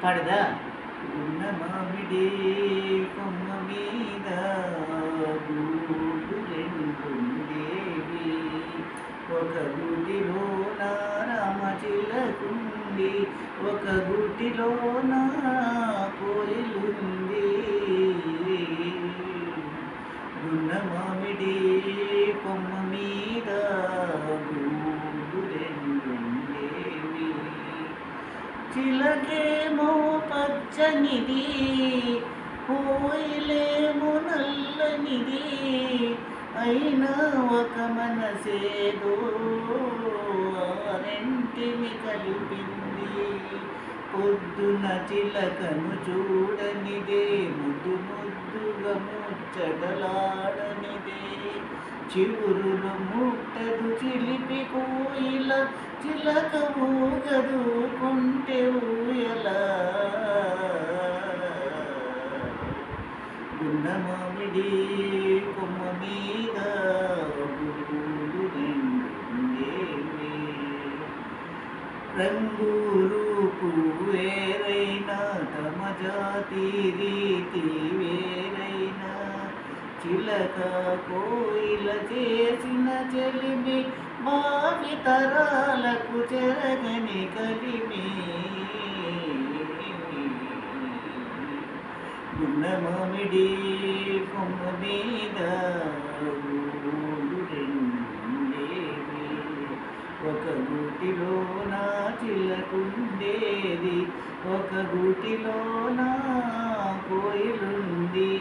పాడదా? ఉన్న మామిడి కొమ్మ మీద గూడు రెండుండేవి, ఒక గూటిలోన రామచిలకుంది, ఒక గూటిలోన కోయిలుంది. ఉన్న మామిడి కొమ్మ మీద గూడు రెండుండేవి, చిలకేమో పచ్చనిది, కోయిలేమో నల్లనిది, అయినా ఒక మనసేదో ఆ రెంటిని కలిపింది. పొద్దున చిలకను చూడనిదే, ముద్దు ముద్దుగా ముచ్చటలాడనిదే, చివురులు ముట్టదు చిలిపి కోయిల, చిలక ఊగదు కొంటె ఊయల. గున్న మామిడి కొమ్మ మీద గూడు రెండుండేవి, రంగు రూపు వేరైనా తమ జాతి రీతి వేరైనా, చిలక కోయిల చేసిన చెలిమి భావి తరాలకు చెరగని కలిమి. గున్న మామిడి కొమ్మ మీద గూడు రెండుండేవి, ఒక గూటిలోన చిలకుండేది, ఒక గూటిలోన కోయిలుంది.